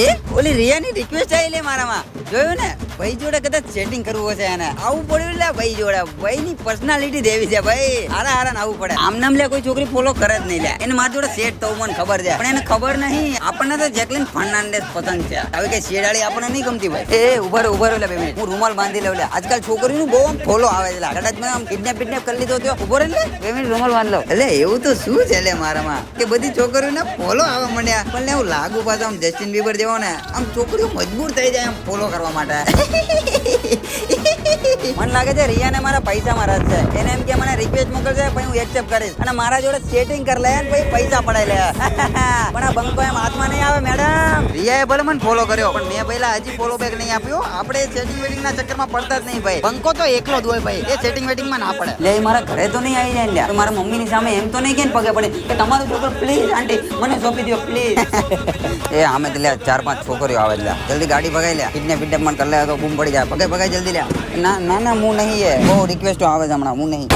એ ઓલી રિયાની રિક્વેસ્ટ આવી લે મારામાં જોયું ને ભાઈ જોડે કદાચ સેટિંગ કરવું હશે એને આવું પડ્યું લે ભાઈ જોડે ભાઈની પર્સનાલિટી દેવી છે ભાઈ હારા હારા આવું પડે આમ નામ લે કોઈ છોકરી ફોલો કરે જ નહીં લે એને મારા જોડે સેટ થવું મને ખબર છે પણ એને ખબર નહીં આપણને તો જેકલીન ફર્નાન્ડેઝ પસંદ છે હવે કે શેડાળી આપણને નહીં ગમતી ભાઈ એ ઉભર લે 2 મિનિટ હું રૂમાલ બાંધી લઉં લે આજકાલ છોકરીનું બહુ આમ ફોલો આવે છે કદાચ મેં આમ કિડનેપ કરી લીધો તો ઉભો રહે લે 2 મિનિટ રૂમાલ બાંધ લઉં એટલે એવું તો શું છે લે મારામાં કે બધી છોકરીઓને ફોલો આવવા માંડ્યા પણ એવું લાગુ પાછું આમ જસ્ટિન બીબર જેવો ને આમ છોકરીઓ મજબૂર થઈ જાય આમ ફોલો કરવા માટે મને લાગે છે રિયાને મારા પૈસામાં રસ છે એને એમ કે મને રિક્વેસ્ટ મોકલશે પછી હું એક્સેપ્ટ કરીશ અને મારા જોડે સેટિંગ કરી લે ને પછી પૈસા પડાઈ લે પણ આ બંકો એમ હાથમાં નહીં આવે મેડમ રિયાએ ભલે મને ફોલો કર્યો પણ મેં પહેલા હજી ફોલો બેક નહીં આપ્યો આપણે સેટિંગ વેટિંગ ના ચક્કરમાં પડતા જ નહીં ભાઈ બંકો તો એકલો જ હોય ભાઈ એ સેટિંગ વેટિંગ માં ના પડે લે મારા ઘરે તો નહીં આવી જાય લે મારા મમ્મીની સામે એમ તો નહીં કે પગે પડે કે તમારો છોકરો પ્લીઝ આંટી મને સોંપી દો પ્લીઝ એ આમે લે 4-5 છોકરીઓ આવે લે જલ્દી ગાડી ભગાઈ લે કિડનેપ મને કરી લે તો બૂમ પડી જાય ભગાઈ જલ્દી લે ના હું નહીં બહુ રિક્વેસ્ટો આવે છે હમણાં હું નહીં